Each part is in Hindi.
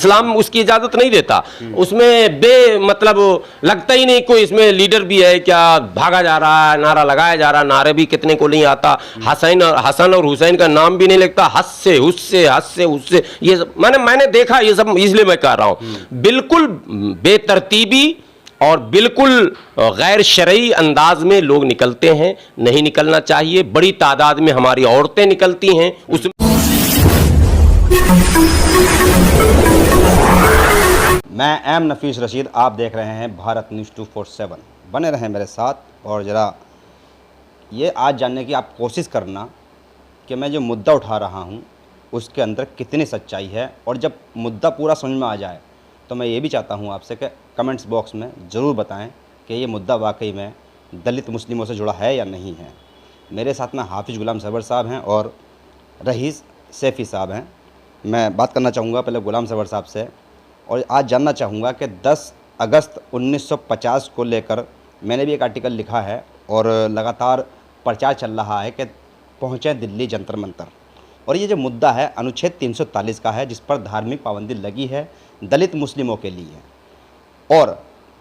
इस्लाम उसकी इजाजत नहीं देता। उसमें मतलब लगता ही नहीं कोई इसमें लीडर भी है क्या, भागा जा रहा है, नारा लगाया जा रहा है, नारे भी कितने को नहीं आता, हसन और हुसैन का नाम भी नहीं लगता, हस्से हुस्से ये मैंने देखा ये सब, इसलिए मैं कह रहा हूं बिल्कुल बेतरतीबी और बिल्कुल गैर शरई अंदाज में लोग निकलते हैं, नहीं निकलना चाहिए। बड़ी तादाद में हमारी औरतें निकलती हैं उसमें। मैं एम नफीस रशीद, आप देख रहे हैं भारत न्यूज़ 247। बने रहें मेरे साथ और ज़रा ये आज जानने की आप कोशिश करना कि मैं जो मुद्दा उठा रहा हूँ उसके अंदर कितनी सच्चाई है, और जब मुद्दा पूरा समझ में आ जाए तो मैं ये भी चाहता हूँ आपसे कि कमेंट्स बॉक्स में ज़रूर बताएं कि ये मुद्दा वाकई में दलित मुस्लिमों से जुड़ा है या नहीं है। मेरे साथ में हाफिज़ गुलाम सरवर साहब हैं और रईस सैफ़ी साहब हैं। मैं बात करना चाहूँगा पहले गुलाम सरवर साहब से, और आज जानना चाहूँगा कि 10 अगस्त 1950 को लेकर मैंने भी एक आर्टिकल लिखा है और लगातार प्रचार चल रहा है कि पहुँचे दिल्ली जंतर मंतर, और ये जो मुद्दा है अनुच्छेद 343 का है, जिस पर धार्मिक पाबंदी लगी है दलित मुस्लिमों के लिए। और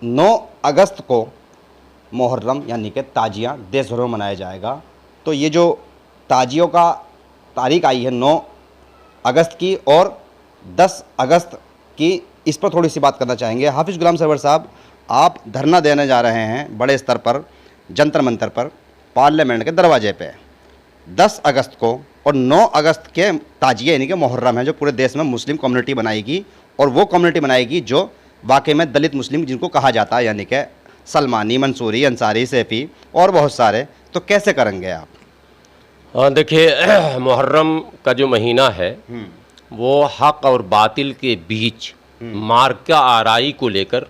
9 अगस्त को मुहर्रम यानी कि ताजिया देश भर में मनाया जाएगा। तो ये जो ताजियों का तारीख आई है 9 अगस्त की और 10 अगस्त की, इस पर थोड़ी सी बात करना चाहेंगे। हाफिज़ गुलाम सरवर साहब, आप धरना देने जा रहे हैं बड़े स्तर पर जंतर मंतर पर, पार्लियामेंट के दरवाजे पे 10 अगस्त को, और 9 अगस्त के ताजिया यानी कि मुहर्रम है जो पूरे देश में मुस्लिम कम्युनिटी बनाएगी, और वो कम्युनिटी बनाएगी जो वाकई में दलित मुस्लिम जिनको कहा जाता है, यानी कि सलमानी, मंसूरी, अंसारी, सैफ़ी और बहुत सारे। तो कैसे करेंगे आप? देखिए, मुहर्रम का जो महीना है वो हक और बातिल के बीच मार्का आराई को लेकर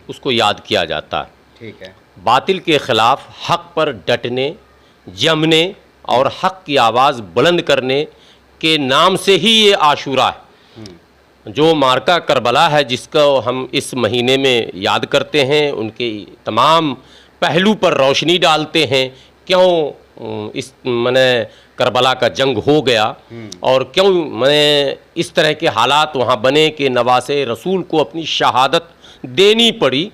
उसको याद किया जाता है। ठीक है। बातिल के खिलाफ हक पर डटने, जमने और हक की आवाज़ बुलंद करने के नाम से ही ये आशूरा है। जो मार्का करबला है जिसको हम इस महीने में याद करते हैं, उनके तमाम पहलू पर रोशनी डालते हैं। क्यों इस करबला का जंग हो गया और क्यों इस तरह के हालात वहाँ बने कि नवासे रसूल को अपनी शहादत देनी पड़ी,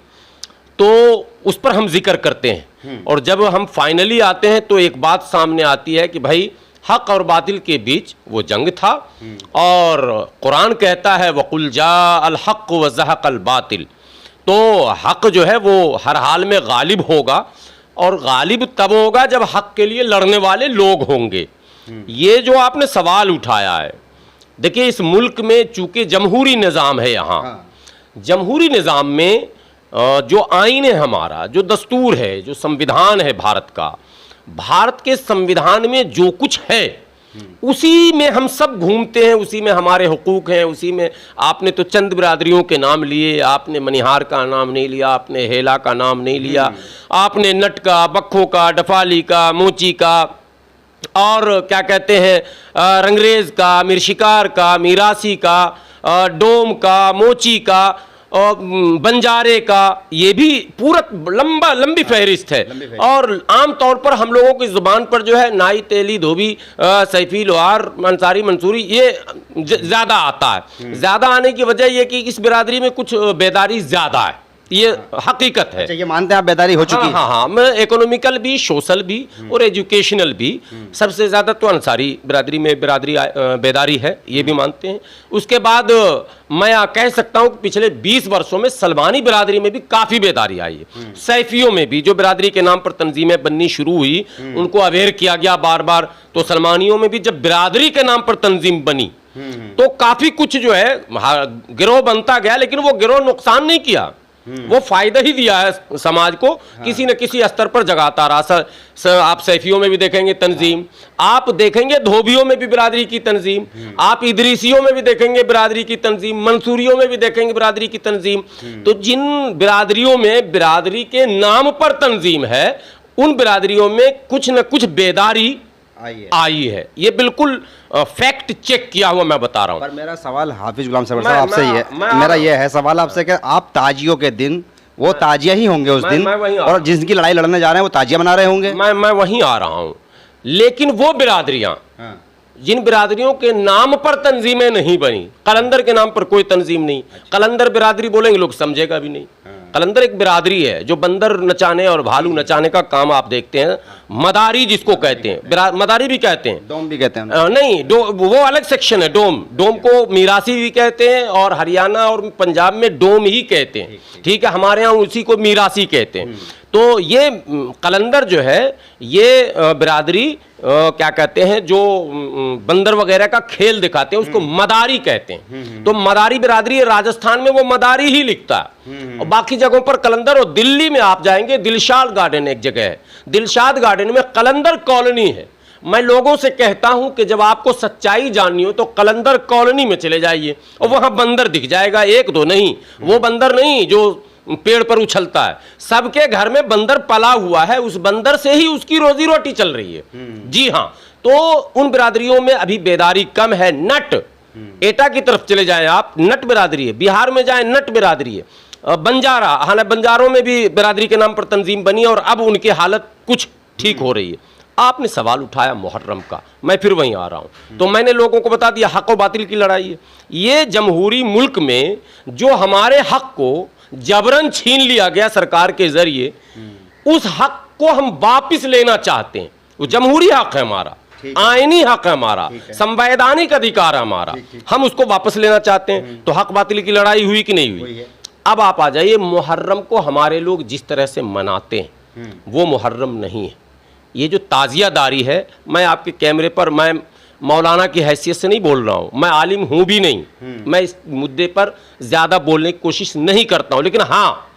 तो उस पर हम जिक्र करते हैं। और जब हम फाइनली आते हैं तो एक बात सामने आती है कि भाई हक और बातिल के बीच वो जंग था, और कुरान कहता है वकुल जा अल हक व ज़हक़ल बातिल, तो हक जो है वो हर हाल में गालिब होगा, और गालिब तब होगा जब हक के लिए लड़ने वाले लोग होंगे। ये जो आपने सवाल उठाया है, देखिए इस मुल्क में चूंकि जमहूरी निज़ाम है, यहाँ जमहूरी निज़ाम में जो आईन है हमारा, जो दस्तूर है, जो संविधान है भारत का, भारत के संविधान में जो कुछ है उसी में हम सब घूमते हैं, उसी में हमारे हुकूक हैं, उसी में। आपने तो चंद बिरादरियों के नाम लिए, आपने मनिहार का नाम नहीं लिया, आपने हेला का नाम नहीं लिया, आपने नट का, बक्खों का, डफाली का, मोची का, और क्या कहते हैं रंगरेज का, मिरशिकार का, मीरासी का, डोम का, मोची का, और बंजारे का, ये भी पूरा लंबी फहरिस्त है। और आम तौर पर हम लोगों की ज़ुबान पर जो है नाई, तेली, धोबी, सैफी, लोहार, अंसारी, मंसूरी, ये ज़्यादा आता है। ज़्यादा आने की वजह ये कि इस बिरादरी में कुछ बेदारी ज़्यादा है, ये हकीकत है। अच्छा, ये मानते हैं आप बेदारी हो चुकी है? हाँ, मैं इकोनॉमिकल भी, सोशल भी और एजुकेशनल भी, सबसे ज़्यादा तो अंसारी बिरादरी में बेदारी है, ये भी मानते हैं। उसके बाद मैं कह सकता हूँ कि पिछले 20 वर्षों में सलमानी बिरादरी में भी काफ़ी बेदारी आई है। सैफियों में भी जो बिरादरी के नाम पर तंजीमें बननी शुरू हुई, उनको अवेयर किया गया बार बार। तो सलमानियों में भी जब बिरादरी के नाम पर तंजीम बनी तो काफ़ी कुछ जो है गिरोह बनता गया, लेकिन वो गिरोह नुकसान नहीं किया, वो फायदा ही दिया है समाज को, किसी न किसी स्तर पर जगाता रहा। आप सैफियों में भी देखेंगे तंजीम, आप देखेंगे धोबियों में भी बिरादरी की तंजीम, आप इदरीसियों में भी देखेंगे बिरादरी की तंजीम, मंसूरियों में भी देखेंगे बिरादरी की तंजीम। तो जिन बिरादरियों में बिरादरी के नाम पर तंजीम है, उन बिरादरियों में कुछ न कुछ बेदारी आई है। ये बिल्कुल फैक्ट चेक किया हुआ मैं बता रहा हूँ। पर मेरा सवाल हाफिज़ गुलाम सरवर साहब आपसे ही है, मेरा ये है सवाल आपसे कि आप ताजियों के दिन, वो ताजिया ही होंगे उस दिन, और जिनकी लड़ाई लड़ने जा रहे हैं वो ताजिया मना रहे होंगे। मैं वहीं आ रहा हूँ, लेकिन वो बिरादरियाँ जिन बिरादरियों के नाम पर तंजीमें नहीं बनी, कलंदर के नाम पर कोई तंजीम नहीं। कलंदर बिरादरी बोलेंगे लोग समझेगा भी नहीं। कलंदर एक बिरादरी है जो बंदर नचाने और भालू नचाने का काम आप देखते हैं। मदारी जिसको कहते हैं, मदारी भी कहते हैं, डोम भी कहते हैं। नहीं, वो अलग सेक्शन है। डोम को मीरासी भी कहते हैं और हरियाणा और पंजाब में डोम ही कहते हैं। ठीक है, हमारे यहाँ उसी को मीरासी कहते हैं। तो ये कलंदर जो है ये बिरादरी क्या कहते हैं, जो बंदर वगैरह का खेल दिखाते हैं उसको मदारी कहते हैं। तो मदारी बिरादरी, राजस्थान में वो मदारी ही लिखता है और बाकी जगहों पर कलंदर। और दिल्ली में आप जाएंगे, दिलशाद गार्डन एक जगह है, दिलशाद गार्डन में कलंदर कॉलोनी है। मैं लोगों से कहता हूं कि जब आपको सच्चाई जाननी हो तो कलंदर कॉलोनी में चले जाइए और वहां बंदर दिख जाएगा, एक दो नहीं। वो बंदर नहीं जो पेड़ पर उछलता है, सबके घर में बंदर पला हुआ है, उस बंदर से ही उसकी रोजी रोटी चल रही है। जी हाँ, तो उन बिरादरियों में अभी बेदारी कम है। नट एटा की तरफ चले जाएं आप, नट बिरादरी है। बिहार में जाएं, नट बिरादरी है। बंजारा, हालांकि बंजारों में भी बिरादरी के नाम पर तंजीम बनी और अब उनकी हालत कुछ ठीक हो रही है। आपने सवाल उठाया मुहर्रम का, मैं फिर वहीं आ रहा हूं। तो मैंने लोगों को बता दिया हक और बातिल की लड़ाई है। ये जमहूरी मुल्क में जो हमारे हक को जबरन छीन लिया गया सरकार के जरिए, उस हक को हम वापस लेना चाहते हैं। वो जमहूरी हक है हमारा, आईनी हक है हमारा, संवैधानिक अधिकार है हमारा, हम उसको वापस लेना चाहते हैं। तो हक बातिल की लड़ाई हुई कि नहीं हुई? अब आप आ जाइए, मुहर्रम को हमारे लोग जिस तरह से मनाते हैं वो मुहर्रम नहीं है। ये जो ताजियादारी है, मैं आपके कैमरे पर, मैं मौलाना की हैसियत से नहीं बोल रहा हूँ, मैं आलिम हूँ भी नहीं, मैं इस मुद्दे पर ज़्यादा बोलने की कोशिश नहीं करता हूँ। लेकिन हाँ,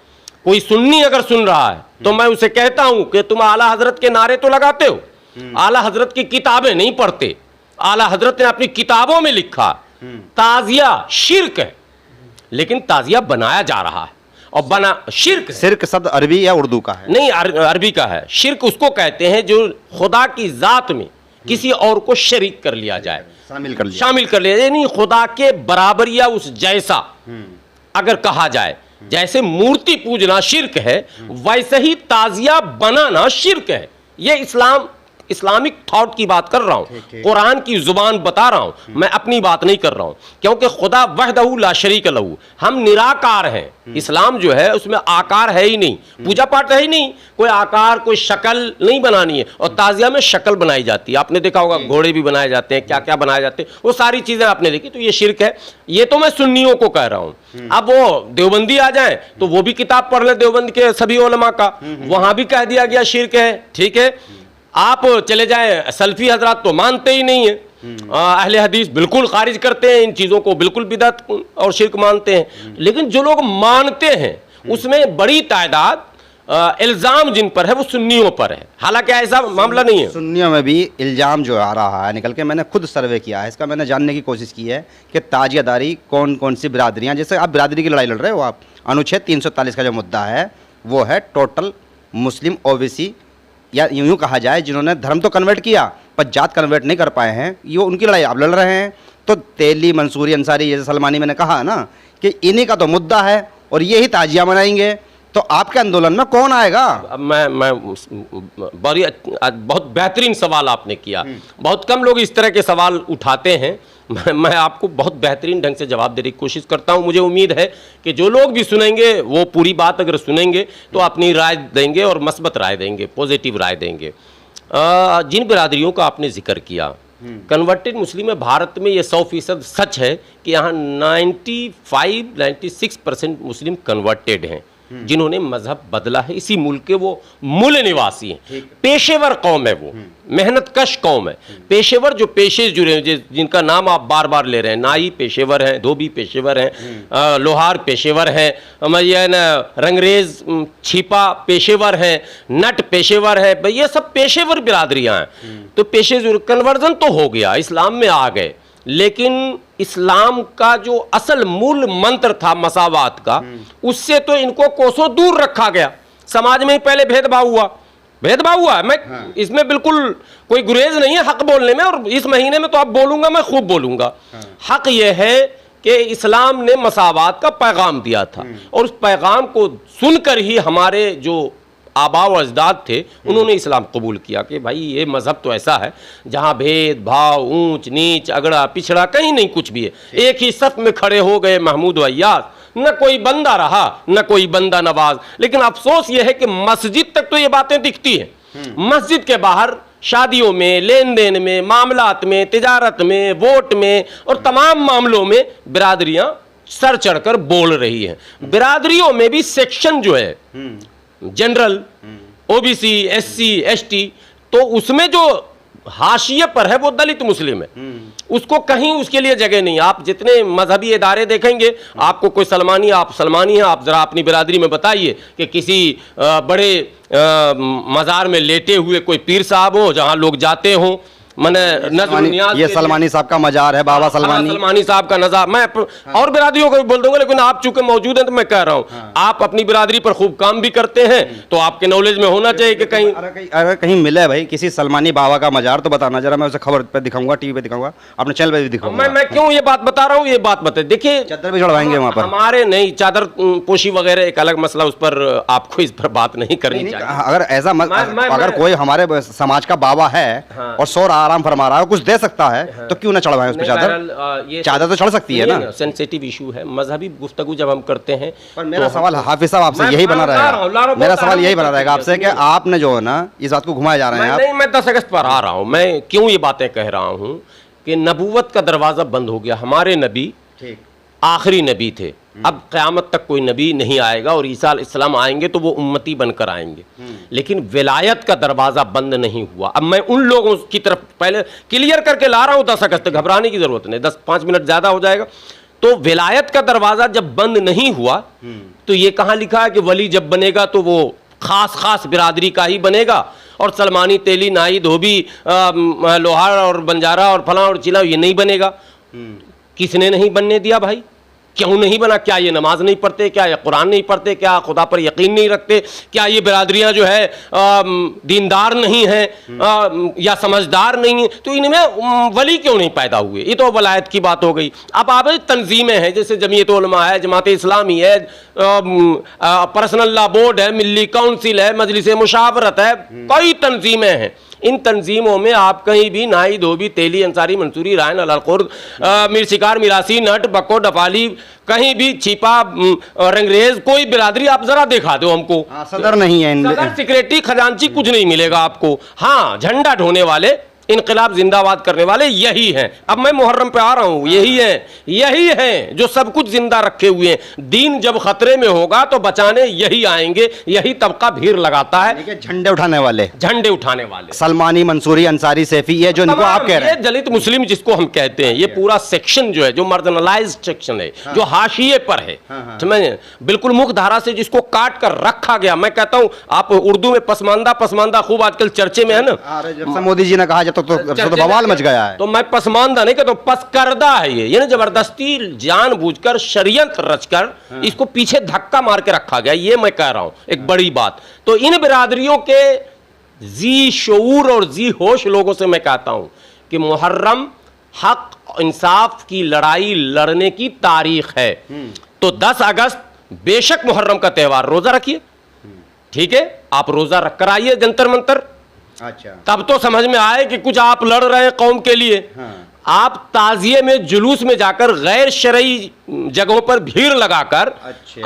कोई सुन्नी अगर सुन रहा है तो मैं उसे कहता हूँ कि तुम आला हजरत के नारे तो लगाते हो, आला हजरत की किताबें नहीं पढ़ते। आला हजरत ने अपनी किताबों में लिखा ताजिया शिर्क है, लेकिन ताजिया बनाया जा रहा है और बना शिर्क। शिर्क शब्द अरबी या उर्दू का है? नहीं, अरबी का है। शिर्क उसको कहते हैं जो खुदा की जात में किसी और को शरीक कर लिया जाए, शामिल कर लिया जाए, यानी खुदा के बराबर या उस जैसा अगर कहा जाए। जैसे मूर्ति पूजना शिर्क है, वैसे ही ताजिया बनाना शिर्क है। ये इस्लामिक थॉट की बात कर रहा हूं, कुरान की जुबान बता रहा हूं, मैं अपनी बात नहीं कर रहा हूं। क्योंकि खुदा वहदहू ला शरीक लहू, हम निराकार हैं। इस्लाम जो है उसमें आकार है ही नहीं, पूजा पाठ है ही नहीं, कोई आकार कोई शक्ल नहीं बनानी है। और ताजिया में शक्ल बनाई जाती है, आपने देखा होगा, घोड़े भी बनाए जाते हैं, क्या क्या बनाए जाते हैं, वो सारी चीजें आपने देखी। तो ये शिर्क है। ये तो मैं सुन्नियों को कह रहा हूं। अब वो देवबंदी आ जाए तो वो भी किताब पढ़ ले देवबंद के सभी उलमा का, वहां भी कह दिया गया शिर्क है। ठीक है, आप चले जाएं, सल्फी हजरात तो मानते ही नहीं है, अहले हदीस बिल्कुल खारिज करते हैं इन चीज़ों को, बिल्कुल बिदअत और शिर्क मानते हैं। लेकिन जो लोग मानते हैं उसमें बड़ी तादाद इल्ज़ाम जिन पर है वो सुन्नियों पर है। हालांकि ऐसा मामला नहीं है। सुन्नियों में भी इल्ज़ाम जो आ रहा है निकल के, मैंने खुद सर्वे किया है इसका, मैंने जानने की कोशिश की है कि ताजियादारी कौन कौन सी बिरादरियाँ, जैसे आप बिरादरी की लड़ाई लड़ रहे हो, आप अनुच्छेद 340 का जो मुद्दा है वो है टोटल मुस्लिम ओबीसी, या यूँ कहा जाए जिन्होंने धर्म तो कन्वर्ट किया पर जात कन्वर्ट नहीं कर पाए हैं, ये उनकी लड़ाई आप लड़ रहे हैं। तो तेली, मंसूरी, अंसारी, जैसे सलमानी, मैंने कहा है ना कि इन्हीं का तो मुद्दा है और ये ही ताजिया मनाएंगे। तो आपके आंदोलन में कौन आएगा? मैं बहुत बेहतरीन सवाल आपने किया। बहुत कम लोग इस तरह के सवाल उठाते हैं। मैं आपको बहुत बेहतरीन ढंग से जवाब देने की कोशिश करता हूं। मुझे उम्मीद है कि जो लोग भी सुनेंगे वो पूरी बात अगर सुनेंगे तो अपनी राय देंगे और मस्बत राय देंगे, पॉजिटिव राय देंगे। जिन बिरादरियों का आपने जिक्र किया, कन्वर्टेड मुस्लिम में भारत में ये 100% सच है कि यहाँ 95-96% मुस्लिम कन्वर्टेड हैं, जिन्होंने मजहब बदला है। इसी मुल्क के वो मूल निवासी हैं, पेशेवर कौम है, वो मेहनत कश कौम है। पेशेवर जो पेशे जुड़े हैं, जिनका नाम आप बार बार ले रहे हैं, नाई पेशेवर हैं, धोबी पेशेवर हैं, लोहार पेशेवर हैं, रंगरेज छिपा पेशेवर हैं, नट पेशेवर है, ये सब पेशेवर बिरादरियां हैं। तो पेशे कन्वर्जन तो हो गया, इस्लाम में आ गए, लेकिन इस्लाम का जो असल मूल मंत्र था मसावात का, उससे तो इनको कोसों दूर रखा गया। समाज में ही पहले भेदभाव हुआ है। मैं इसमें बिल्कुल कोई गुरेज नहीं है हक बोलने में, और इस महीने में तो आप बोलूंगा, मैं खूब बोलूंगा। हक यह है कि इस्लाम ने मसावात का पैगाम दिया था और उस पैगाम को सुनकर ही हमारे जो आबा व अजदाद थे उन्होंने इस्लाम कबूल किया कि भाई ये मज़हब तो ऐसा है जहाँ भेद भाव, ऊंच नीच, अगड़ा पिछड़ा कहीं नहीं कुछ भी है। एक ही सफ में खड़े हो गए महमूद व अय्याज, न कोई बंदा रहा न कोई बंदा नवाज। लेकिन अफसोस यह है कि मस्जिद तक तो ये बातें दिखती हैं, मस्जिद के बाहर शादियों में, लेन देन में, मामलात में, तिजारत में, वोट में और तमाम मामलों में बिरादरियां सर चढ़कर बोल रही हैं। बिरादरियों में भी सेक्शन जो है जनरल, ओबीसी, एससी, एसटी, तो उसमें जो हाशिए पर है वो दलित मुस्लिम है, उसको कहीं उसके लिए जगह नहीं। आप जितने मजहबी इदारे देखेंगे, आपको कोई सलमानी, आप सलमानी हैं, आप जरा अपनी बिरादरी में बताइए कि किसी बड़े मज़ार में लेटे हुए कोई पीर साहब हो जहां लोग जाते हों, मैंने ये सलमानी साहब का मजार है, बाबा सलमानी साहब का नज़ार। मैं और बिरादरियों को भी बोल दूंगा, लेकिन आप चूंकि मौजूद हैं तो मैं कह रहा हूं आप अपनी बिरादरी पर खूब काम भी करते हैं, तो आपके नॉलेज में होना चाहिए कि कहीं अगर कहीं मिले भाई किसी सलमानी बाबा का मजार तो बताना जरा, मैं उसे खबर पे दिखाऊंगा, टीवी पे दिखाऊंगा, अपने चैनल पे भी दिखाऊंगा। मैं क्यों ये बात बता रहा हूँ, ये बात बताए। देखिए चादर भी चढ़वाएंगे वहाँ पर, हमारे नहीं चादर पोशी वगैरह एक अलग मसला, उस पर आपको इस पर बात नहीं करनी चाहिए। अगर ऐसा अगर कोई हमारे समाज का बाबा है और सौर आराम फरमा रहा है, कुछ दे सकता है, तो क्यों ना चढ़वाएं उस पर चादर? ये चादर तो चढ़ सकती है ना। सेंसिटिव इशू है, मजहबी गुफ्तगू जब हम करते हैं। पर मेरा सवाल हाफिज साहब आपसे यही बना रहेगा, मेरा सवाल यही बना रहेगा आपसे कि आपने जो है ना इस बात को घुमाया जा रहे हैं। नहीं, मैं 10 अगस्त पर आ रहा हूँ। मैं क्यों ये बातें कह रहा हूँ कि नबूवत का दरवाजा बंद हो गया। हमारे नबी आखिरी नबी थे, अब क़यामत तक कोई नबी नहीं आएगा, और ईसा अलैहिस्सलाम आएंगे तो वो उम्मती बनकर आएंगे, लेकिन विलायत का दरवाज़ा बंद नहीं हुआ। अब मैं उन लोगों की तरफ पहले क्लियर करके ला रहा हूँ, 10 अगस्त तक घबराने की ज़रूरत नहीं, 10-5 मिनट ज़्यादा हो जाएगा। तो विलायत का दरवाज़ा जब बंद नहीं हुआ तो ये कहाँ लिखा है कि वली जब बनेगा तो वो खास बिरादरी का ही बनेगा, और सलमानी, तेली, नाई, धोबी, लोहार और बंजारा और फलां और चिला ये नहीं बनेगा। किसने नहीं बनने दिया भाई? क्यों नहीं बना? क्या ये नमाज नहीं पढ़ते? क्या ये कुरान नहीं पढ़ते? क्या खुदा पर यकीन नहीं रखते? क्या ये बिरादरियां जो है दीनदार नहीं हैं या समझदार नहीं है? तो इनमें वली क्यों नहीं पैदा हुए? ये तो वलायत की बात हो गई। अब आप तंजीमें हैं जैसे जमीयत उलमा है, जमात इस्लामी है, पर्सनल लॉ बोर्ड है, मिली काउंसिल है, मजलिस मुशावरत है, कई तंजीमें हैं। इन तंजीमों में आप कहीं भी नाई, धोबी, तेली, अंसारी, मंसूरी, रायन, अलाकुर्द, मीर शिकार, मिरासी, नट, बको, डफाली, कहीं भी छिपा, रंगरेज, कोई बिरादरी आप जरा दिखा दो हमको। सदर नहीं है, सदर, सेक्रेटरी, खजांची कुछ नहीं मिलेगा आपको। हाँ, झंडा ढोने वाले, इनकलाब जिंदाबाद करने वाले यही हैं। अब मैं मुहर्रम पे आ रहा हूँ, यही हैं जो सब कुछ जिंदा रखे हुए हैं। दीन जब खतरे में होगा तो बचाने यही आएंगे, यही तबका भीड़ लगाता है। झंडे उठाने वाले सलमानी, मंसूरी, अंसारी, सैफी, ये जो इनको आप कह रहे हैं, दलित मुस्लिम जिसको हम कहते हैं, ये पूरा सेक्शन जो है, जो मार्जिनलाइज्ड सेक्शन है, जो हाशिए पर है, समझे, बिल्कुल मुख्य धारा से जिसको काट कर रखा गया। मैं कहता हूँ, आप उर्दू में पसमानदा खूब आजकल चर्चे में है ना। जब से मोदी जी ने कहा तो बवाल मच गया है। तो मैं पसमानदा नहीं कहता, पसकर्दा है ये ना, जबरदस्ती जानबूझकर शरीयत रचकर इसको पीछे धक्का मार के रखा गया। ये मैं कह रहा हूं एक बड़ी बात। तो इन बिरादरियों के जी शऊर और जी होश लोगों से मैं कहता हूं कि मुहर्रम हक इंसाफ की लड़ाई लड़ने की तारीख है। तो 10 अगस्त बेशक मुहर्रम का त्यौहार, रोजा रखिए, ठीक है, आप रोजा रखकर आइए जंतर मंतर। अच्छा, तब तो समझ में आए कि कुछ आप लड़ रहे हैं कौम के लिए। आप ताजिए में, जुलूस में जाकर गैर शरई जगहों पर भीड़ लगाकर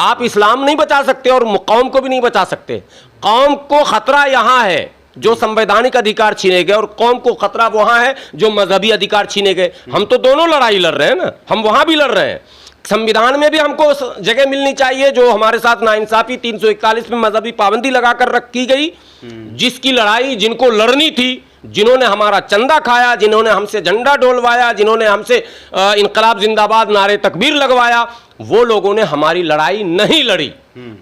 आप इस्लाम नहीं बचा सकते और कौम को भी नहीं बचा सकते। कौम को खतरा यहां है जो संवैधानिक अधिकार छीने गए, और कौम को खतरा वहां है जो मजहबी अधिकार छीने गए। हम तो दोनों लड़ाई लड़ रहे हैं ना, हम वहां भी लड़ रहे हैं। संविधान में भी हमको जगह मिलनी चाहिए जो हमारे साथ नाइंसाफी 341 में मजहबी पाबंदी लगाकर रखी गई, जिसकी लड़ाई जिनको लड़नी थी, जिन्होंने हमारा चंदा खाया, जिन्होंने हमसे झंडा डोलवाया, जिन्होंने हमसे इनकलाब जिंदाबाद नारे तकबीर लगवाया, वो लोगों ने हमारी लड़ाई नहीं लड़ी।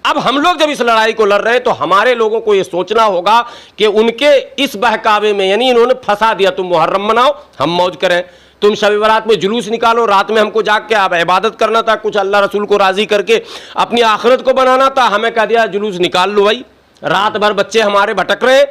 अब हम लोग जब इस लड़ाई को लड़ रहे हैं तो हमारे लोगों को यह सोचना होगा कि उनके इस बहकावे में, यानी इन्होंने फंसा दिया, तुम मुहर्रम मनाओ, हम मौज करें, तुम शब बरात में जुलूस निकालो, रात में हमको जाग के अब इबादत करना था, कुछ अल्लाह रसूल को राजी करके अपनी आखिरत को बनाना था, हमें कह दिया जुलूस निकाल लो भाई, रात भर बच्चे हमारे भटक रहे,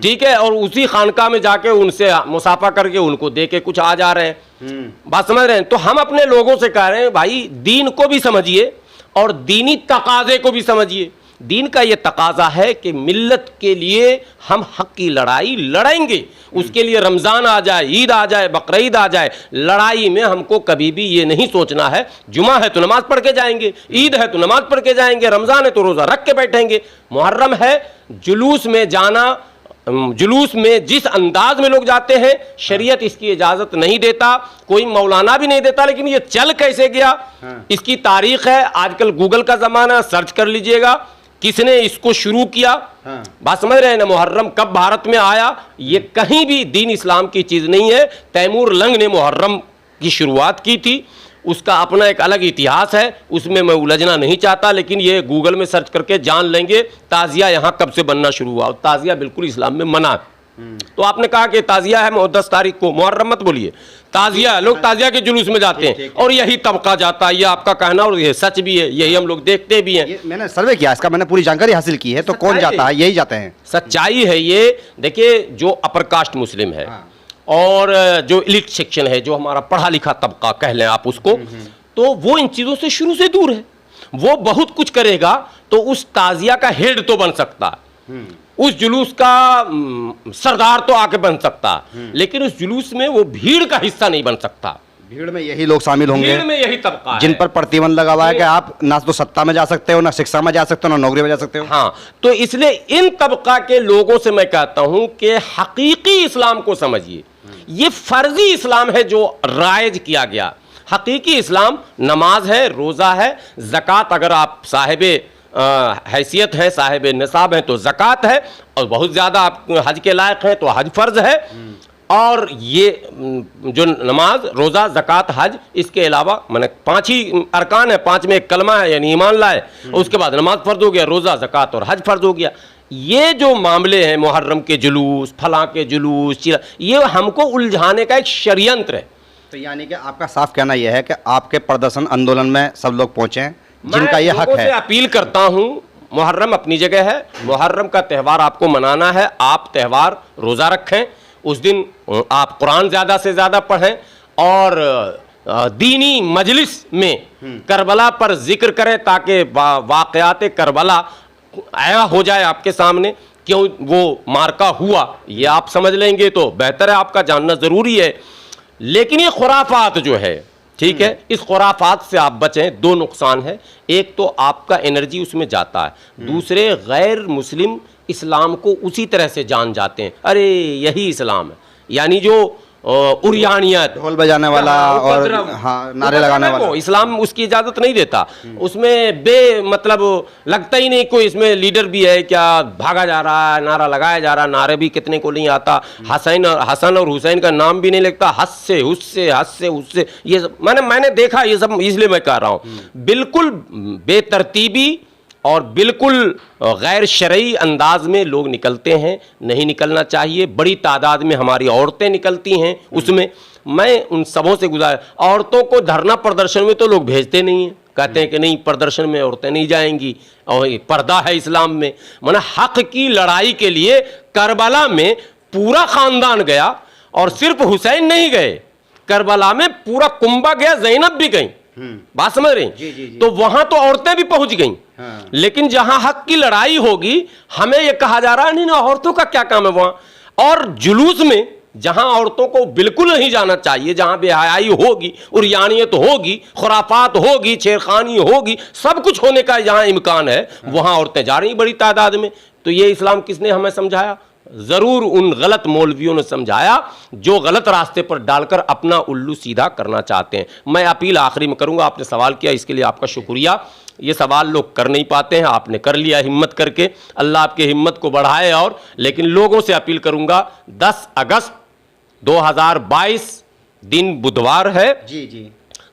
ठीक है, और उसी खानका में जाके उनसे मुसाफा करके उनको दे के कुछ आ जा रहे हैं। बात समझ रहे हैं? तो हम अपने लोगों से कह रहे हैं भाई दीन को भी समझिए और दीनी तकाजे को भी समझिए। दीन का ये तकाजा है कि मिल्लत के लिए हम हक की लड़ाई लड़ेंगे। उसके लिए रमज़ान आ जाए, ईद आ जाए, बकरीद आ जाए, लड़ाई में हमको कभी भी ये नहीं सोचना है जुमा है तो नमाज पढ़ के जाएंगे, ईद है तो नमाज पढ़ के जाएंगे, रमज़ान है तो रोज़ा रख के बैठेंगे। मुहर्रम है, जुलूस में जाना, जुलूस में जिस अंदाज में लोग जाते हैं शरीयत इसकी इजाज़त नहीं देता, कोई मौलाना भी नहीं देता, लेकिन ये चल कैसे गया इसकी तारीख है। आजकल गूगल का ज़माना, सर्च कर लीजिएगा किसने इसको शुरू किया। बात समझ रहे हैं ना, मुहर्रम कब भारत में आया, ये कहीं भी दीन इस्लाम की चीज़ नहीं है। तैमूर लंग ने मुहर्रम की शुरुआत की थी, उसका अपना एक अलग इतिहास है, उसमें मैं उलझना नहीं चाहता, लेकिन ये गूगल में सर्च करके जान लेंगे ताज़िया यहाँ कब से बनना शुरू हुआ। और ताज़िया बिल्कुल इस्लाम में मना है। तो आपने कहा कि ताज़िया है 10 तारीख को, मुहर्रम मत बोलिए, ताज़िया। लोग ताज़िया के जुलूस में जाते हैं और यही तबका जाता है, ये आपका कहना और ये सच भी है, यही हम लोग देखते भी हैं। मैंने सर्वे किया इसका, मैंने पूरी जानकारी हासिल की है। तो कौन जाता है? यही जाते हैं। सच्चाई है ये। देखिए, जो अपर कास्ट मुस्लिम है और जो एलिट सेक्शन है, जो हमारा पढ़ा लिखा तबका कह लें आप उसको, तो वो इन चीज़ों से शुरू से दूर है। वो बहुत कुछ करेगा तो उस ताज़िया का हेड तो बन सकता है, उस जुलूस का सरदार तो आके बन सकता है, लेकिन उस जुलूस में वो भीड़ का हिस्सा नहीं बन सकता। भीड़ में यही लोग शामिल होंगे, भीड़ में यही तबका जिन है पर प्रतिबंध लगा हुआ है कि आप ना तो सत्ता में जा सकते हो, ना शिक्षा में जा सकते हो, ना नौकरी में जा सकते हो। हाँ, तो इसलिए इन तबका के लोगों से मैं कहता हूं कि हकीकी इस्लाम को समझिए। ये फर्जी इस्लाम है जो राइज किया गया। हकीकी इस्लाम नमाज है, रोज़ा है, ज़कात, अगर आप साहिबे हैसियत है, साहिब निसाब हैं तो ज़कात है, और बहुत ज़्यादा आप हज के लायक हैं तो हज फ़र्ज़ है। और ये जो नमाज, रोज़ा, ज़कात, हज, इसके अलावा मैंने 5 ही अरकान है, 5 में एक कलमा है यानी ईमान लाए, उसके बाद नमाज फ़र्ज़ हो गया, रोज़ा, ज़कात और हज फ़र्ज़ हो गया। ये जो मामले हैं मुहर्रम के जुलूस, फलां के जुलूस, ये हमको उलझाने का एक षड्यंत्र है। तो यानी कि आपका साफ कहना यह है कि आपके प्रदर्शन आंदोलन में सब लोग पहुंचे जिनका ये हक है। मैं अपील करता हूं, मुहर्रम अपनी जगह है, मुहर्रम का त्यौहार आपको मनाना है, आप त्यौहार रोज़ा रखें, उस दिन आप कुरान ज़्यादा से ज़्यादा पढ़ें और दीनी मजलिस में करबला पर जिक्र करें ताकि वाक़यात करबला आया हो जाए आपके सामने, क्यों वो मार्का हुआ ये आप समझ लेंगे तो बेहतर है, आपका जानना ज़रूरी है। लेकिन ये खुराफात जो है, ठीक है, इस खुराफात से आप बचें। 2 नुकसान है, एक तो आपका एनर्जी उसमें जाता है, दूसरे गैर मुस्लिम इस्लाम को उसी तरह से जान जाते हैं, अरे यही इस्लाम है, यानी जो उरियानियत, ढोल बजाने वाला और हाँ नारे लगाने वाला, इस्लाम उसकी इजाज़त नहीं देता। उसमें मतलब लगता ही नहीं कोई इसमें लीडर भी है क्या, भागा जा रहा है, नारा लगाया जा रहा है, नारे भी कितने को नहीं आता, हसन और हुसैन का नाम भी नहीं लगता, हस से उससे ये मैंने देखा ये सब, इसलिए मैं कह रहा हूँ बिल्कुल बेतरतीबी और बिल्कुल गैर शरई अंदाज में लोग निकलते हैं, नहीं निकलना चाहिए। बड़ी तादाद में हमारी औरतें निकलती हैं उसमें। मैं उन सबों से औरतों को धरना प्रदर्शन में तो लोग भेजते नहीं हैं, कहते हैं कि नहीं प्रदर्शन में औरतें नहीं जाएंगी और पर्दा है इस्लाम में। माना हक की लड़ाई के लिए करबला में पूरा खानदान गया और सिर्फ हुसैन नहीं गए, करबला में पूरा कुंबा गया, ज़ैनब भी गई। बात समझ रही? जी। तो वहां तो औरतें भी पहुंच गईं। हाँ। लेकिन जहां हक की लड़ाई होगी हमें यह कहा जा रहा है नहीं औरतों का क्या काम है वहां। और जुलूस में जहां औरतों को बिल्कुल नहीं जाना चाहिए, जहां बेहयाई होगी, उरियानियत होगी, खुराफात होगी, छेड़खानी होगी, सब कुछ होने का जहां इम्कान है, वहां औरतें जा रही बड़ी तादाद में। तो ये इस्लाम किसने हमें समझाया? ज़रूर उन गलत मौलवियों ने समझाया जो गलत रास्ते पर डालकर अपना उल्लू सीधा करना चाहते हैं। मैं अपील आखिरी में करूंगा, आपने सवाल किया इसके लिए आपका शुक्रिया। ये सवाल लोग कर नहीं पाते हैं, आपने कर लिया हिम्मत करके, अल्लाह आपकी हिम्मत को बढ़ाए। और लेकिन लोगों से अपील करूंगा, 10 अगस्त 2022 दिन बुधवार है, जी,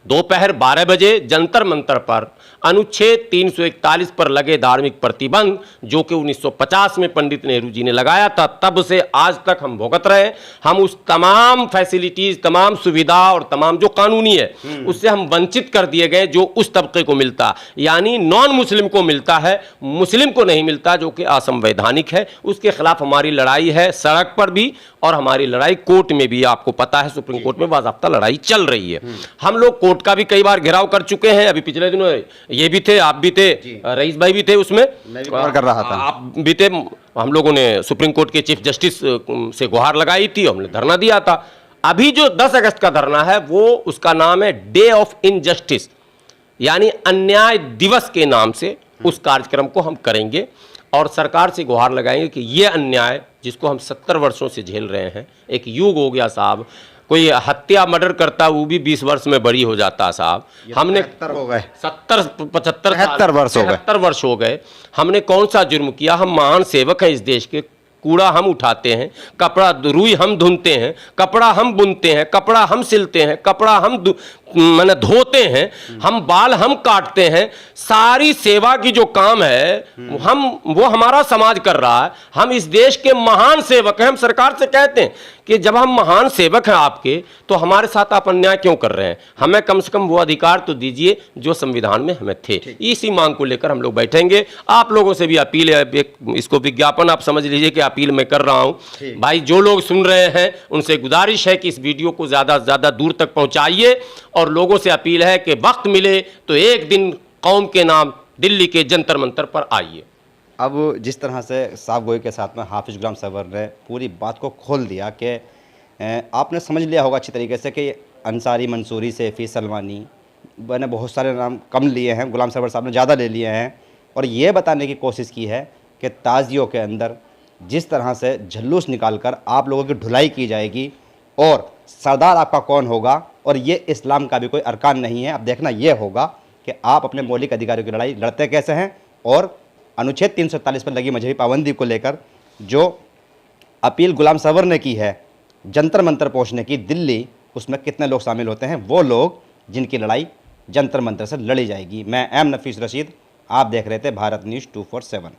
दोपहर 12 बजे जंतर मंतर पर अनुच्छेद 341 पर लगे धार्मिक प्रतिबंध, जो कि 1950 में पंडित नेहरू जी ने लगाया था, तब से आज तक हम भुगत रहे हैं। हम उस तमाम फैसिलिटीज, तमाम सुविधा और तमाम जो कानूनी है उससे हम वंचित कर दिए गए जो उस तबके को मिलता, यानी नॉन मुस्लिम को मिलता है, मुस्लिम को नहीं मिलता, जो कि असंवैधानिक है। उसके खिलाफ हमारी लड़ाई है सड़क पर भी और हमारी लड़ाई कोर्ट में भी। आपको पता है सुप्रीम कोर्ट में बाज़ाब्ता लड़ाई चल रही है। हम लोग कोर्ट कोर्ट का भी कई बार घेराव कर चुके हैं। अभी पिछले दिनों ये भी थे, आप भी थे, रईस भाई भी थे उसमें, मैं भी कवर कर रहा था। आप भी थे। हम लोगों ने सुप्रीम कोर्ट के चीफ जस्टिस से गुहार लगाई थी, हमने धरना दिया था। अभी जो 10 अगस्त का धरना है वो उसका नाम है डे ऑफ इनजस्टिस, यानी अन्याय दिवस के नाम से उस कार्यक्रम को हम करेंगे और सरकार से गुहार लगाएंगे कि ये अन्याय जिसको हम 70 वर्षों से झेल रहे हैं, एक युग हो गया साहब। कोई हत्या मर्डर करता वो भी 20 वर्ष में बरी हो जाता साहब। हमने 70 हो गए, 70 75 73 वर्ष हो गए। 73 वर्ष हो गए। हमने कौन सा जुर्म किया? हम महान सेवक हैं इस देश के। कूड़ा हम उठाते हैं, कपड़ा रुई हम धुनते हैं, कपड़ा हम बुनते हैं, कपड़ा हम सिलते हैं, कपड़ा हम माने धोते हैं, हम बाल हम काटते हैं। सारी सेवा की जो काम है वो हमारा समाज कर रहा है। हम इस देश के महान सेवक हैं। हम सरकार से कहते हैं कि जब हम महान सेवक हैं आपके, तो हमारे साथ आप अन्याय क्यों कर रहे हैं? हमें कम से कम वो अधिकार तो दीजिए जो संविधान में हमें थे। इसी मांग को लेकर हम लोग बैठेंगे। आप लोगों से भी अपील है, इसको विज्ञापन आप समझ लीजिए कि अपील मैं कर रहा हूं। भाई जो लोग सुन रहे हैं उनसे गुजारिश है कि इस वीडियो को ज़्यादा से ज़्यादा दूर तक पहुंचाइए और लोगों से अपील है कि वक्त मिले तो एक दिन कौम के नाम दिल्ली के जंतर मंतर पर आइए। अब जिस तरह से साहब गोई के साथ में हाफिज गुलाम सरवर ने पूरी बात को खोल दिया कि आपने समझ लिया होगा अच्छी तरीके से कि अंसारी मंसूरी से फी सलमानी मैंने बहुत सारे नाम कम लिए हैं, गुलाम सरवर साहब ने ज़्यादा ले लिए हैं। और ये बताने की कोशिश की है कि ताज़ियों के अंदर जिस तरह से झल्लूस निकालकर आप लोगों की ढुलाई की जाएगी और सरदार आपका कौन होगा, और ये इस्लाम का भी कोई अरकान नहीं है। अब देखना ये होगा कि आप अपने मौलिक अधिकारों की लड़ाई लड़ते कैसे हैं, और अनुच्छेद 347 पर लगी मजहबी पाबंदी को लेकर जो अपील गुलाम सरवर ने की है जंतर मंतर पहुंचने की दिल्ली, उसमें कितने लोग शामिल होते हैं, वो लोग जिनकी लड़ाई जंतर मंतर से लड़ी जाएगी। मैं एम नफीस रशीद, आप देख रहे थे भारत न्यूज़ 247।